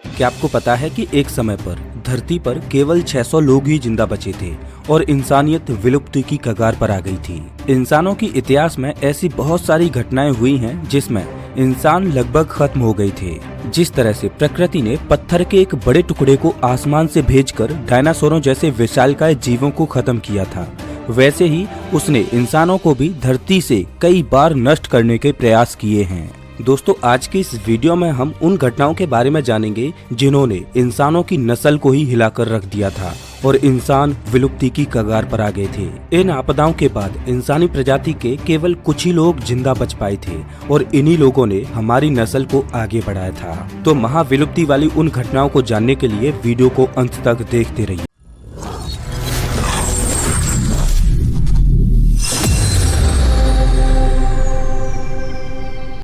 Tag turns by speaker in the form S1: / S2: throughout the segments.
S1: क्या आपको पता है कि एक समय पर धरती पर केवल 600 लोग ही जिंदा बचे थे और इंसानियत विलुप्ति की कगार पर आ गई थी। इंसानों की इतिहास में ऐसी बहुत सारी घटनाएं हुई हैं जिसमें इंसान लगभग खत्म हो गए थे। जिस तरह से प्रकृति ने पत्थर के एक बड़े टुकड़े को आसमान से भेजकर डायनासोरों जैसे विशालकाय जीवों को खत्म किया था, वैसे ही उसने इंसानों को भी धरती से कई बार नष्ट करने के प्रयास किए हैं। दोस्तों, आज की इस वीडियो में हम उन घटनाओं के बारे में जानेंगे जिन्होंने इंसानों की नस्ल को ही हिलाकर रख दिया था और इंसान विलुप्ति की कगार पर आ गए थे। इन आपदाओं के बाद इंसानी प्रजाति के केवल कुछ ही लोग जिंदा बच पाए थे और इन्हीं लोगों ने हमारी नस्ल को आगे बढ़ाया था। तो महाविलुप्ति वाली उन घटनाओं को जानने के लिए वीडियो को अंत तक देखते रहिए।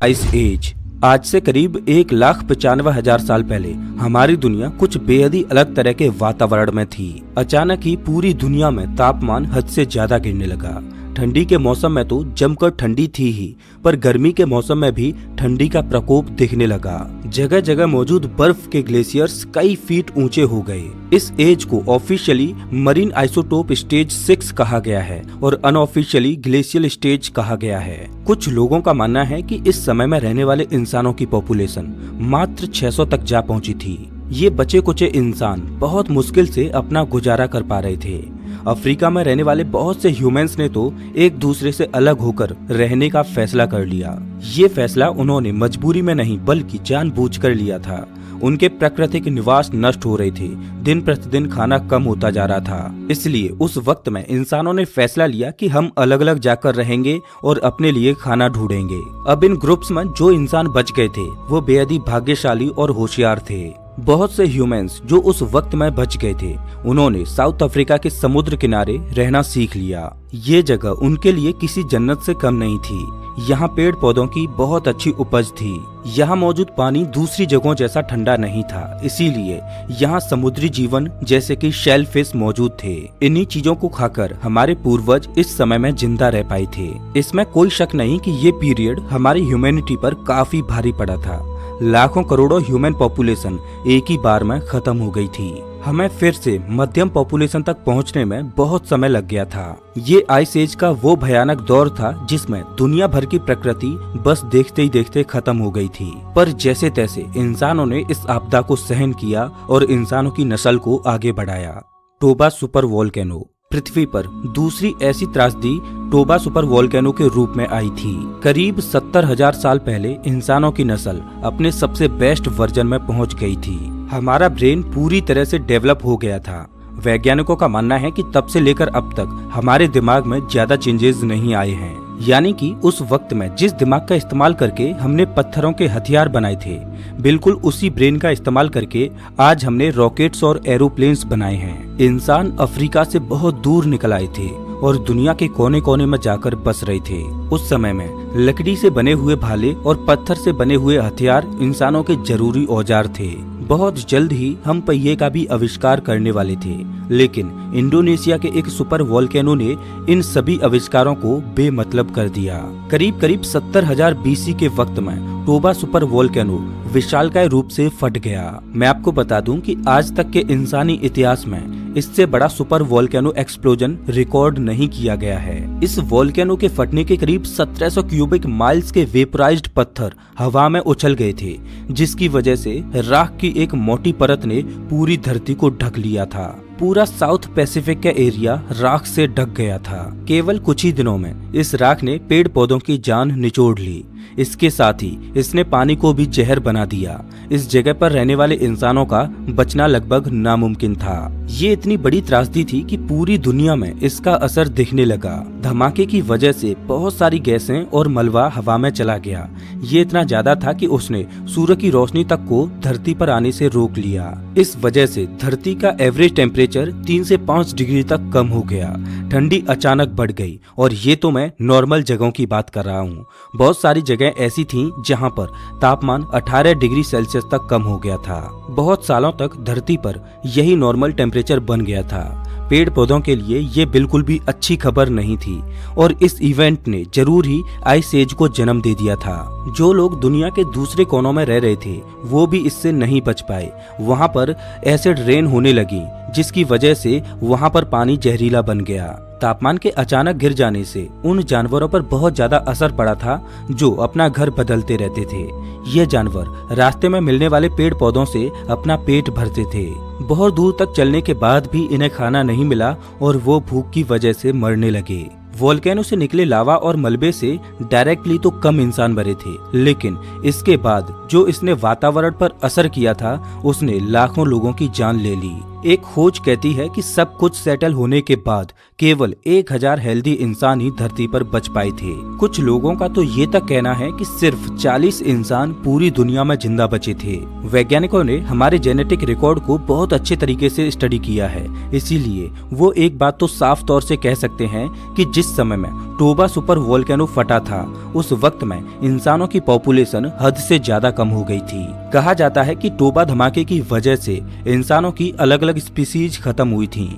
S1: Ice age. आज से करीब 1,95,000 साल पहले हमारी दुनिया कुछ बेहद ही अलग तरह के वातावरण में थी। अचानक ही पूरी दुनिया में तापमान हद से ज्यादा गिरने लगा। ठंडी के मौसम में तो जमकर ठंडी थी ही, पर गर्मी के मौसम में भी ठंडी का प्रकोप दिखने लगा। जगह जगह मौजूद बर्फ के ग्लेशियर्स कई फीट ऊंचे हो गए। इस एज को ऑफिशियली मरीन आइसोटोप स्टेज 6 कहा गया है और अनऑफिशियली ग्लेशियल स्टेज कहा गया है। कुछ लोगों का मानना है कि इस समय में रहने वाले इंसानों की पॉपुलेशन मात्र 600 तक जा पहुंची थी। ये बचे कुचे इंसान बहुत मुश्किल से अपना गुजारा कर पा रहे थे। अफ्रीका में रहने वाले बहुत से ह्यूमंस ने तो एक दूसरे से अलग होकर रहने का फैसला कर लिया। ये फैसला उन्होंने मजबूरी में नहीं बल्कि जानबूझकर लिया था। उनके प्राकृतिक निवास नष्ट हो रहे थे, दिन प्रतिदिन खाना कम होता जा रहा था। इसलिए उस वक्त में इंसानों ने फैसला लिया कि हम अलग अलग जाकर रहेंगे और अपने लिए खाना ढूंढेंगे। अब इन ग्रुप्स में जो इंसान बच गए थे वो बेहद ही भाग्यशाली और होशियार थे। बहुत से ह्यूमंस जो उस वक्त में बच गए थे उन्होंने साउथ अफ्रीका के समुद्र किनारे रहना सीख लिया। ये जगह उनके लिए किसी जन्नत से कम नहीं थी। यहाँ पेड़ पौधों की बहुत अच्छी उपज थी। यहाँ मौजूद पानी दूसरी जगहों जैसा ठंडा नहीं था, इसीलिए यहाँ समुद्री जीवन जैसे कि शेल फिश मौजूद थे। इन्हीं चीजों को खाकर हमारे पूर्वज इस समय में जिंदा रह पाए थे। इसमें कोई शक नहीं कि ये पीरियड हमारी ह्यूमैनिटी पर काफी भारी पड़ा था। लाखों करोड़ों ह्यूमन पॉपुलेशन एक ही बार में खत्म हो गई थी। हमें फिर से मध्यम पॉपुलेशन तक पहुंचने में बहुत समय लग गया था। ये आइस एज का वो भयानक दौर था जिसमें दुनिया भर की प्रकृति बस देखते ही देखते खत्म हो गई थी। पर जैसे तैसे इंसानों ने इस आपदा को सहन किया और इंसानों की नस्ल को आगे बढ़ाया। Toba super volcano. पृथ्वी पर दूसरी ऐसी त्रासदी टोबा सुपर वोल्केनो के रूप में आई थी। करीब 70,000 साल पहले इंसानों की नस्ल अपने सबसे बेस्ट वर्जन में पहुंच गई थी। हमारा ब्रेन पूरी तरह से डेवलप हो गया था। वैज्ञानिकों का मानना है कि तब से लेकर अब तक हमारे दिमाग में ज्यादा चेंजेस नहीं आए हैं। यानी कि उस वक्त में जिस दिमाग का इस्तेमाल करके हमने पत्थरों के हथियार बनाए थे, बिल्कुल उसी ब्रेन का इस्तेमाल करके आज हमने रॉकेट्स और एरोप्लेन्स बनाए हैं। इंसान अफ्रीका से बहुत दूर निकल आए थे और दुनिया के कोने कोने में जाकर बस रहे थे। उस समय में लकड़ी से बने हुए भाले और पत्थर से बने हुए हथियार इंसानों के जरूरी औजार थे। बहुत जल्द ही हम पहिए का भी आविष्कार करने वाले थे, लेकिन इंडोनेशिया के एक सुपर वोल्केनो ने इन सभी आविष्कारों को बेमतलब कर दिया। करीब 70,000 BC के वक्त में टोबा सुपर वोल्केनो विशालकाय रूप से फट गया। मैं आपको बता दूं कि आज तक के इंसानी इतिहास में इससे बड़ा सुपर वोल्केनो एक्सप्लोजन रिकॉर्ड नहीं किया गया है। इस वोल्केनो के फटने के करीब 1700 क्यूबिक माइल्स के वेपराइज्ड पत्थर हवा में उछल गए थे, जिसकी वजह से राख की एक मोटी परत ने पूरी धरती को ढक लिया था। पूरा साउथ पैसिफिक का एरिया राख से ढक गया था। केवल कुछ ही दिनों में इस राख ने पेड़ पौधों की जान निचोड़ ली। इसके साथ ही इसने पानी को भी जहर बना दिया। इस जगह पर रहने वाले इंसानों का बचना लगभग नामुमकिन था। ये इतनी बड़ी त्रासदी थी कि पूरी दुनिया में इसका असर दिखने लगा। धमाके की वजह से बहुत सारी गैसें और मलबा हवा में चला गया। ये इतना ज्यादा था कि उसने सूरज की रोशनी तक को धरती पर आने से रोक लिया। इस वजह से धरती का एवरेज टेम्परेचर 3 से 5 डिग्री तक कम हो गया। ठंडी अचानक बढ़ गई और ये तो मैं नॉर्मल जगहों की बात कर रहा हूँ। बहुत सारी जगह ऐसी थीं जहाँ पर तापमान 18 डिग्री सेल्सियस तक कम हो गया था। बहुत सालों तक धरती पर यही नॉर्मल टेम्परेचर बन गया था। पेड़ पौधों के लिए ये बिल्कुल भी अच्छी खबर नहीं थी और इस इवेंट ने जरूर ही आइस एज को जन्म दे दिया था। जो लोग दुनिया के दूसरे कोनों में रह रहे थे वो भी इससे नहीं बच पाए। वहां पर एसिड रेन होने लगी जिसकी वजह से वहां पर पानी जहरीला बन गया। तापमान के अचानक गिर जाने से उन जानवरों पर बहुत ज्यादा असर पड़ा था जो अपना घर बदलते रहते थे। ये जानवर रास्ते में मिलने वाले पेड़ पौधों से अपना पेट भरते थे। बहुत दूर तक चलने के बाद भी इन्हें खाना नहीं मिला और वो भूख की वजह से मरने लगे। वोल्केनो से निकले लावा और मलबे से डायरेक्टली तो कम इंसान मरे थे, लेकिन इसके बाद जो इसने वातावरण पर असर किया था उसने लाखों लोगों की जान ले ली। एक खोज कहती है कि सब कुछ सेटल होने के बाद केवल 1000 हेल्दी इंसान ही धरती पर बच पाए थे। कुछ लोगों का तो ये तक कहना है कि सिर्फ 40 इंसान पूरी दुनिया में जिंदा बचे थे। वैज्ञानिकों ने हमारे जेनेटिक रिकॉर्ड को बहुत अच्छे तरीके से स्टडी किया है, इसीलिए वो एक बात तो साफ तौर से कह सकते हैं कि जिस समय में टोबा सुपर वोल्केनो फटा था उस वक्त में इंसानों की पॉपुलेशन हद से ज्यादा कम हो गई थी। कहा जाता है कि टोबा धमाके की वजह से इंसानों की अलग अलग स्पीसीज खत्म हुई थी।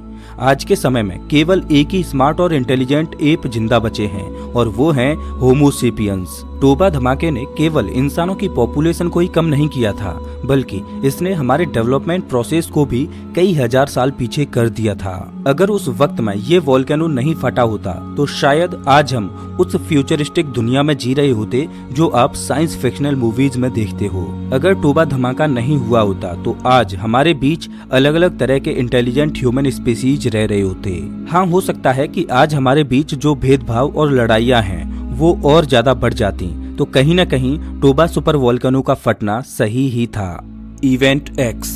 S1: आज के समय में केवल एक ही स्मार्ट और इंटेलिजेंट एप जिंदा बचे हैं और वो हैं होमो सेपियंस। टोबा धमाके ने केवल इंसानों की पॉपुलेशन को ही कम नहीं किया था, बल्कि इसने हमारे डेवलपमेंट प्रोसेस को भी कई हजार साल पीछे कर दिया था। अगर उस वक्त में ये वोल्केनो नहीं फटा होता तो शायद आज हम उस फ्यूचरिस्टिक दुनिया में जी रहे होते जो आप साइंस फिक्शनल मूवीज में देखते हो। अगर टोबा धमाका नहीं हुआ होता तो आज हमारे बीच अलग अलग तरह के इंटेलिजेंट ह्यूमन स्पीसीज रह रहे होते। हाँ, हो सकता है कि आज हमारे बीच जो भेदभाव और लड़ाइयाँ हैं वो और ज्यादा बढ़ जाती, तो कहीं न कहीं टोबा सुपर वोल्केनो का फटना सही ही था। Event x.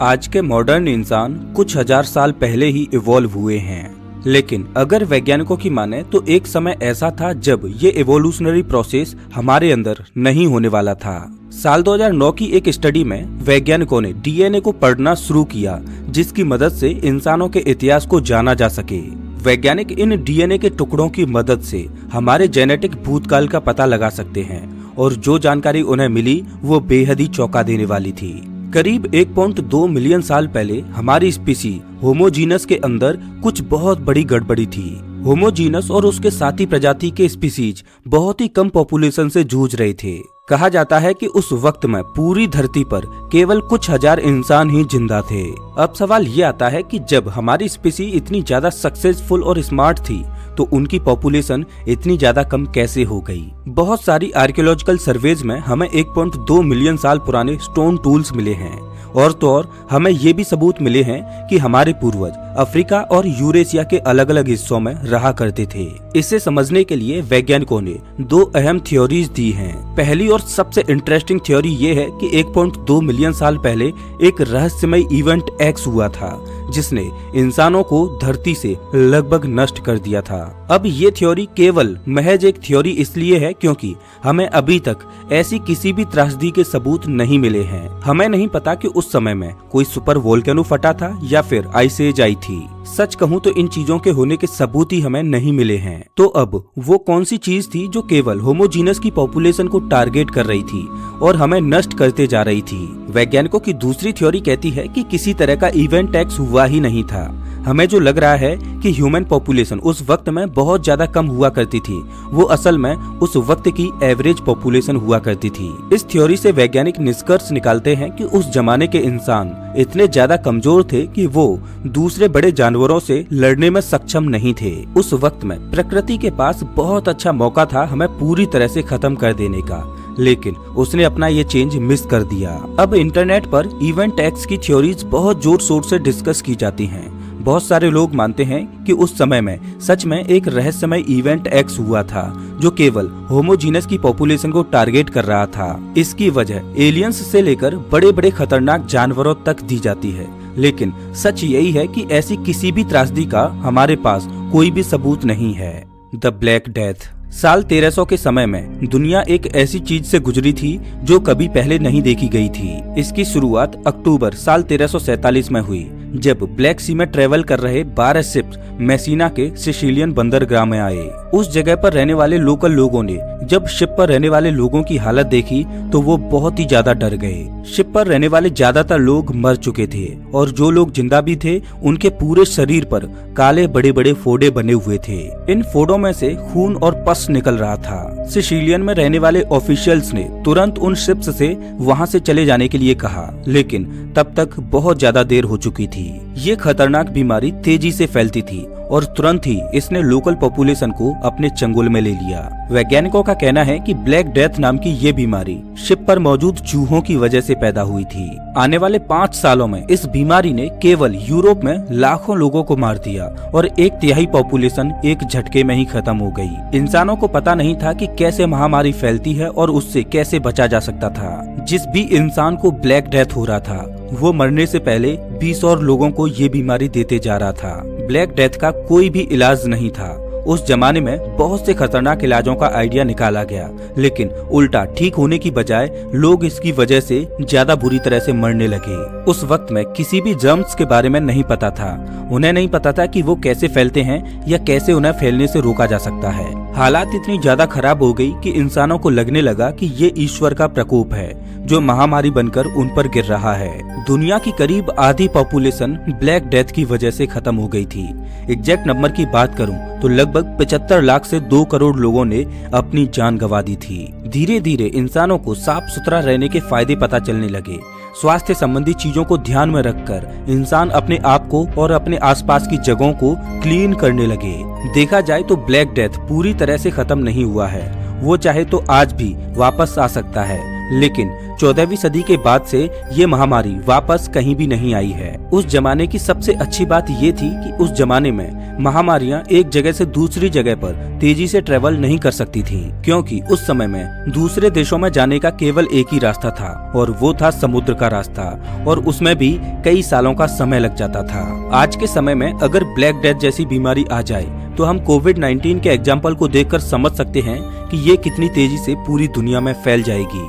S1: आज के मॉडर्न इंसान कुछ हजार साल पहले ही इवॉल्व हुए हैं, लेकिन अगर वैज्ञानिकों की माने तो एक समय ऐसा था जब ये एवोल्यूशनरी प्रोसेस हमारे अंदर नहीं होने वाला था। साल 2009 की एक स्टडी में वैज्ञानिकों ने डीएनए को पढ़ना शुरू किया जिसकी मदद से इंसानों के इतिहास को जाना जा सके। वैज्ञानिक इन डीएनए के टुकड़ों की मदद से हमारे जेनेटिक भूतकाल का पता लगा सकते हैं और जो जानकारी उन्हें मिली वो बेहद ही चौंका देने वाली थी। करीब 1.2 मिलियन साल पहले हमारी स्पीसी होमोजीनस के अंदर कुछ बहुत बड़ी गड़बड़ी थी। होमोजीनस और उसके साथी प्रजाति के स्पीसीज बहुत ही कम पॉपुलेशन से जूझ रहे थे। कहा जाता है कि उस वक्त में पूरी धरती पर केवल कुछ हजार इंसान ही जिंदा थे। अब सवाल ये आता है कि जब हमारी स्पीसी इतनी ज्यादा सक्सेसफुल और स्मार्ट थी तो उनकी पॉपुलेशन इतनी ज्यादा कम कैसे हो गई। बहुत सारी आर्कियोलॉजिकल सर्वेज में हमें 1.2 मिलियन साल पुराने स्टोन टूल्स मिले हैं और तो और हमें ये भी सबूत मिले हैं कि हमारे पूर्वज अफ्रीका और यूरेशिया के अलग अलग हिस्सों में रहा करते थे। इसे समझने के लिए वैज्ञानिकों ने 2 अहम थ्योरीज दी हैं। पहली और सबसे इंटरेस्टिंग थ्योरी ये है कि 1.2 मिलियन साल पहले एक रहस्यमय इवेंट एक्स हुआ था जिसने इंसानों को धरती से लगभग नष्ट कर दिया था। अब ये थ्योरी केवल महज एक थ्योरी इसलिए है क्योंकि हमें अभी तक ऐसी किसी भी त्रासदी के सबूत नहीं मिले हैं। हमें नहीं पता कि उस समय में कोई सुपर वोल्केनो फटा था या फिर आइस एज आई थी। सच कहूँ तो इन चीजों के होने के सबूत ही हमें नहीं मिले हैं। तो अब वो कौन सी चीज थी जो केवल होमोजीनस की पॉपुलेशन को टारगेट कर रही थी और हमें नष्ट करते जा रही थी। वैज्ञानिकों की दूसरी थ्योरी कहती है कि किसी तरह का इवेंट एक्स हुआ ही नहीं था। हमें जो लग रहा है कि ह्यूमन पॉपुलेशन उस वक्त में बहुत ज्यादा कम हुआ करती थी, वो असल में उस वक्त की एवरेज पॉपुलेशन हुआ करती थी। इस थ्योरी से वैज्ञानिक निष्कर्ष निकालते हैं कि उस जमाने के इंसान इतने ज्यादा कमजोर थे कि वो दूसरे बड़े जानवरों से लड़ने में सक्षम नहीं थे। उस वक्त में प्रकृति के पास बहुत अच्छा मौका था हमें पूरी तरह से खत्म कर देने का, लेकिन उसने अपना ये चेंज मिस कर दिया। अब इंटरनेट पर इवेंट एक्स की थ्योरीज बहुत जोर शोर से डिस्कस की जाती हैं। बहुत सारे लोग मानते हैं कि उस समय में सच में एक रहस्यमय इवेंट एक्स हुआ था जो केवल होमोजीनस की पॉपुलेशन को टारगेट कर रहा था। इसकी वजह एलियंस से लेकर बड़े बड़े खतरनाक जानवरों तक दी जाती है, लेकिन सच यही है कि ऐसी किसी भी त्रासदी का हमारे पास कोई भी सबूत नहीं है। The black death. साल 1300 के समय में दुनिया एक ऐसी चीज से गुजरी थी जो कभी पहले नहीं देखी गई थी। इसकी शुरुआत अक्टूबर साल 1347 में हुई जब ब्लैक सी में ट्रेवल कर रहे 12 शिप्स मैसीना के सिसिलियन बंदरगाह में आए। उस जगह पर रहने वाले लोकल लोगों ने जब शिप पर रहने वाले लोगों की हालत देखी तो वो बहुत ही ज्यादा डर गए। शिप पर रहने वाले ज्यादातर लोग मर चुके थे और जो लोग जिंदा भी थे उनके पूरे शरीर पर काले बड़े बड़े फोड़े बने हुए थे। इन फोड़ों में से खून और पस निकल रहा था। सिसिलियन में रहने वाले ऑफिशियल्स ने तुरंत उन शिप्स से वहां से चले जाने के लिए कहा, लेकिन तब तक बहुत ज्यादा देर हो चुकी थी। ये खतरनाक बीमारी तेजी से फैलती थी और तुरंत ही इसने लोकल पॉपुलेशन को अपने चंगुल में ले लिया। वैज्ञानिकों का कहना है कि ब्लैक डेथ नाम की ये बीमारी शिप पर मौजूद चूहों की वजह से पैदा हुई थी। आने वाले 5 सालों में इस बीमारी ने केवल यूरोप में लाखों लोगों को मार दिया और 1/3 पॉपुलेशन एक झटके में ही खत्म हो गई। इंसानों को पता नहीं था कि कैसे महामारी फैलती है और उससे कैसे बचा जा सकता था। जिस भी इंसान को ब्लैक डेथ हो रहा था वो मरने से पहले 20 और लोगों को ये बीमारी देते जा रहा था। ब्लैक डेथ का कोई भी इलाज नहीं था। उस जमाने में बहुत से खतरनाक इलाजों का आइडिया निकाला गया, लेकिन उल्टा ठीक होने की बजाय लोग इसकी वजह से ज्यादा बुरी तरह से मरने लगे। उस वक्त में किसी भी जर्म्स के बारे में नहीं पता था। उन्हें नहीं पता था कि वो कैसे फैलते हैं या कैसे उन्हें फैलने से रोका जा सकता है। हालात इतनी ज्यादा खराब हो गई कि इंसानों को लगने लगा कि ये ईश्वर का प्रकोप है जो महामारी बनकर उन पर गिर रहा है। दुनिया की करीब आधी पॉपुलेशन ब्लैक डेथ की वजह से खत्म हो गई थी। एग्जैक्ट नंबर की बात करूं तो लगभग 75 लाख से 2 करोड़ लोगों ने अपनी जान गंवा दी थी। धीरे धीरे इंसानों को साफ सुथरा रहने के फायदे पता चलने लगे। स्वास्थ्य संबंधी चीजों को ध्यान में रखकर इंसान अपने आप को और अपने आसपास की जगहों को क्लीन करने लगे। देखा जाए तो ब्लैक डेथ पूरी तरह से खत्म नहीं हुआ है। वो चाहे तो आज भी वापस आ सकता है, लेकिन 14वीं सदी के बाद से ये महामारी वापस कहीं भी नहीं आई है। उस जमाने की सबसे अच्छी बात ये थी कि उस जमाने में महामारियां एक जगह से दूसरी जगह पर तेजी से ट्रेवल नहीं कर सकती थी, क्योंकि उस समय में दूसरे देशों में जाने का केवल एक ही रास्ता था और वो था समुद्र का रास्ता, और उसमें भी कई सालों का समय लग जाता था। आज के समय में अगर ब्लैक डेथ जैसी बीमारी आ जाए तो हम कोविड-19 के एग्जाम्पल को देखकर समझ सकते हैं कि ये कितनी तेजी से पूरी दुनिया में फैल जाएगी।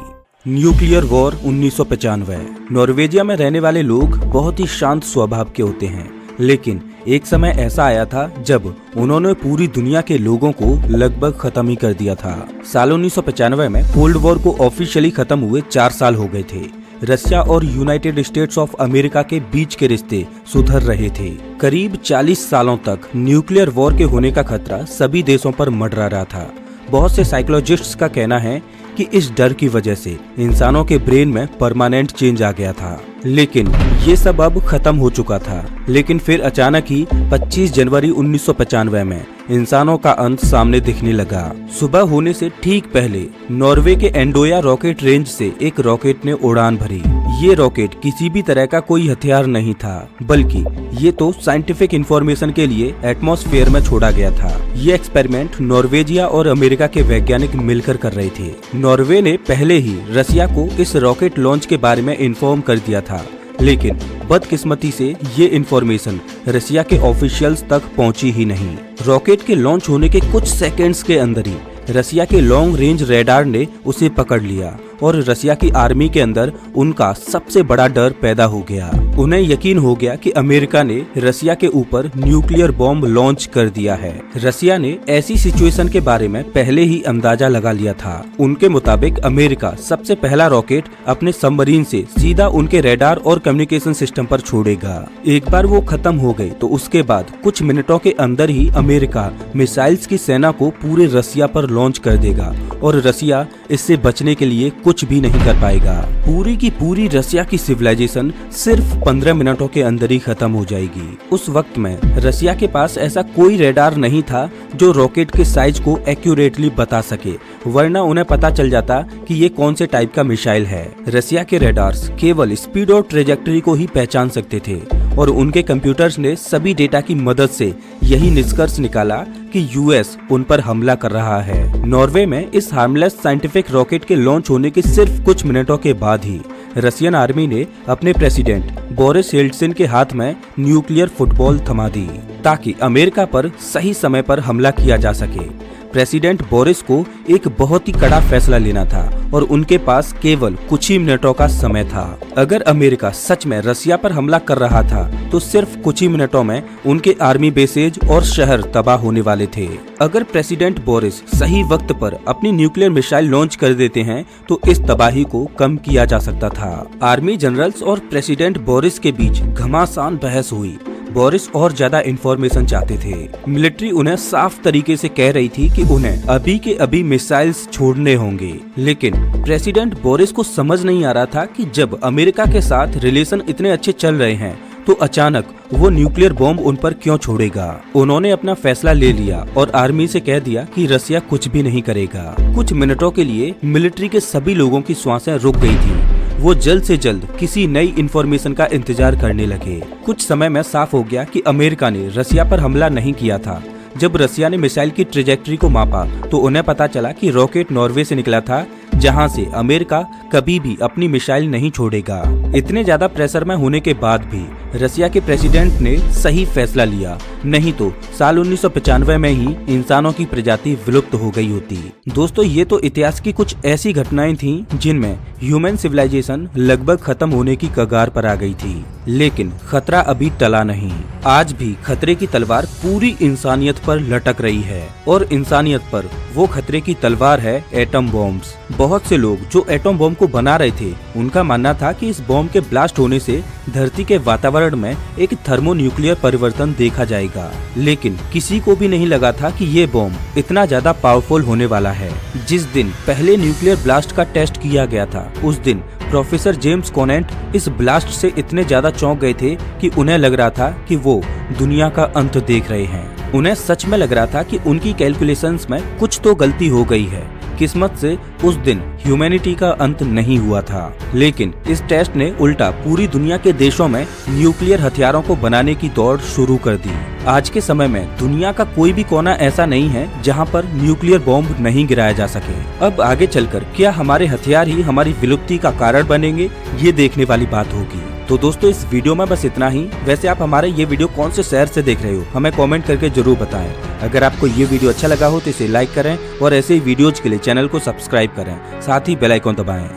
S1: Nuclear war 1995। नॉर्वेजिया में रहने वाले लोग बहुत ही शांत स्वभाव के होते हैं, लेकिन एक समय ऐसा आया था जब उन्होंने पूरी दुनिया के लोगों को लगभग खत्म ही कर दिया था। साल 1995 में कोल्ड वॉर को ऑफिशियली खत्म हुए 4 साल हो गए थे। रशिया और यूनाइटेड स्टेट्स ऑफ अमेरिका के बीच के रिश्ते सुधर रहे थे। करीब 40 सालों तक न्यूक्लियर वॉर के होने का खतरा सभी देशों पर मंडरा रहा था। बहुत से साइकोलॉजिस्ट्स का कहना है कि इस डर की वजह से इंसानों के ब्रेन में परमानेंट चेंज आ गया था, लेकिन ये सब अब खत्म हो चुका था। लेकिन फिर अचानक ही 25 जनवरी 1995 में इंसानों का अंत सामने दिखने लगा। सुबह होने से ठीक पहले नॉर्वे के एंडोया रॉकेट रेंज से एक रॉकेट ने उड़ान भरी। ये रॉकेट किसी भी तरह का कोई हथियार नहीं था, बल्कि ये तो साइंटिफिक इंफॉर्मेशन के लिए एटमॉस्फेयर में छोड़ा गया था। ये एक्सपेरिमेंट नॉर्वेजिया और अमेरिका के वैज्ञानिक मिलकर कर रहे थे। नॉर्वे ने पहले ही रशिया को इस रॉकेट लॉन्च के बारे में इन्फॉर्म कर दिया था, लेकिन बदकिस्मती से ये इन्फॉर्मेशन रशिया के ऑफिशियल्स तक पहुंची ही नहीं। रॉकेट के लॉन्च होने के कुछ सेकंड्स के अंदर ही रशिया के लॉन्ग रेंज रेडार ने उसे पकड़ लिया और रशिया की आर्मी के अंदर उनका सबसे बड़ा डर पैदा हो गया। उन्हें यकीन हो गया कि अमेरिका ने रशिया के ऊपर न्यूक्लियर बॉम्ब लॉन्च कर दिया है। रशिया ने ऐसी सिचुएशन के बारे में पहले ही अंदाजा लगा लिया था। उनके मुताबिक अमेरिका सबसे पहला रॉकेट अपने सबमरीन से सीधा उनके रेडार और कम्युनिकेशन सिस्टम पर छोड़ेगा। एक बार वो खत्म हो गए तो उसके बाद कुछ मिनटों के अंदर ही अमेरिका मिसाइल्स की सेना को पूरे रशिया पर लॉन्च कर देगा और रशिया इससे बचने के लिए कुछ भी नहीं कर पाएगा। पूरी की पूरी रशिया की सिविलाइजेशन सिर्फ 15 मिनटों के अंदर ही खत्म हो जाएगी। उस वक्त में रशिया के पास ऐसा कोई रेडार नहीं था जो रॉकेट के साइज को एक्यूरेटली बता सके, वरना उन्हें पता चल जाता कि ये कौन से टाइप का मिसाइल है। रशिया के रेडार्स केवल स्पीड और ट्रेजेक्टरी को ही पहचान सकते थे और उनके कंप्यूटर्स ने सभी डेटा की मदद से यही निष्कर्ष निकाला कि यूएस उन पर हमला कर रहा है। नॉर्वे में इस हार्मलेस साइंटिफिक रॉकेट के लॉन्च होने के सिर्फ कुछ मिनटों के बाद ही रशियन आर्मी ने अपने प्रेसिडेंट बोरिस येल्त्सिन के हाथ में न्यूक्लियर फुटबॉल थमा दी ताकि अमेरिका पर सही समय पर हमला किया जा सके। प्रेसिडेंट बोरिस को एक बहुत ही कड़ा फैसला लेना था और उनके पास केवल कुछ ही मिनटों का समय था। अगर अमेरिका सच में रसिया पर हमला कर रहा था तो सिर्फ कुछ ही मिनटों में उनके आर्मी बेसेज और शहर तबाह होने वाले थे। अगर प्रेसिडेंट बोरिस सही वक्त पर अपनी न्यूक्लियर मिसाइल लॉन्च कर देते हैं तो इस तबाही को कम किया जा सकता था। आर्मी जनरल्स और प्रेसिडेंट बोरिस के बीच घमासान बहस हुई। बोरिस और ज्यादा इंफॉर्मेशन चाहते थे। मिलिट्री उन्हें साफ तरीके से कह रही थी कि उन्हें अभी के अभी मिसाइल्स छोड़ने होंगे, लेकिन प्रेसिडेंट बोरिस को समझ नहीं आ रहा था कि जब अमेरिका के साथ रिलेशन इतने अच्छे चल रहे हैं तो अचानक वो न्यूक्लियर बॉम्ब उन पर क्यों छोड़ेगा। उन्होंने अपना फैसला ले लिया और आर्मी से कह दिया कि रसिया कुछ भी नहीं करेगा। कुछ मिनटों के लिए मिलिट्री के सभी लोगों की सांसें रुक गई थी। वो जल्द से जल्द किसी नई इन्फॉर्मेशन का इंतजार करने लगे। कुछ समय में साफ हो गया कि अमेरिका ने रसिया पर हमला नहीं किया था। जब रसिया ने मिसाइल की ट्रेजेक्टरी को मापा तो उन्हें पता चला कि रॉकेट नॉर्वे से निकला था, जहां से अमेरिका कभी भी अपनी मिसाइल नहीं छोड़ेगा। इतने ज्यादा प्रेशर में होने के बाद भी रसिया के प्रेसिडेंट ने सही फैसला लिया, नहीं तो साल 1995 में ही इंसानों की प्रजाति विलुप्त हो गई होती। दोस्तों, ये तो इतिहास की कुछ ऐसी घटनाएं थीं जिनमें ह्यूमन सिविलाइजेशन लगभग खत्म होने की कगार पर आ गई थी, लेकिन खतरा अभी टला नहीं। आज भी खतरे की तलवार पूरी इंसानियत पर लटक रही है और इंसानियत पर वो खतरे की तलवार है एटम बॉम्ब्स। बहुत से लोग जो एटम बॉम्ब को बना रहे थे उनका मानना था कि इस बॉम्ब के ब्लास्ट होने से धरती के वातावरण में एक थर्मोन्यूक्लियर परिवर्तन देखा जाएगा, लेकिन किसी को भी नहीं लगा था कि ये बॉम्ब इतना ज्यादा पावरफुल होने वाला है। जिस दिन पहले न्यूक्लियर ब्लास्ट का टेस्ट किया गया था उस दिन प्रोफेसर जेम्स कोनेंट इस ब्लास्ट से इतने ज्यादा चौंक गए थे कि उन्हें लग रहा था कि वो दुनिया का अंत देख रहे हैं। उन्हें सच में लग रहा था कि उनकी कैलकुलेशंस में कुछ तो गलती हो गई है। किस्मत से उस दिन ह्यूमैनिटी का अंत नहीं हुआ था, लेकिन इस टेस्ट ने उल्टा पूरी दुनिया के देशों में न्यूक्लियर हथियारों को बनाने की दौड़ शुरू कर दी। आज के समय में दुनिया का कोई भी कोना ऐसा नहीं है जहां पर न्यूक्लियर बॉम्ब नहीं गिराया जा सके। अब आगे चलकर क्या हमारे हथियार ही हमारी विलुप्ति का कारण बनेंगे, ये देखने वाली बात होगी। तो दोस्तों, इस वीडियो में बस इतना ही। वैसे आप हमारे ये वीडियो कौन से शहर से देख रहे हो हमें कमेंट करके जरूर बताएं। अगर आपको ये वीडियो अच्छा लगा हो तो इसे लाइक करें और ऐसे ही वीडियोज के लिए चैनल को सब्सक्राइब करें, साथ ही बेल आइकन दबाएं।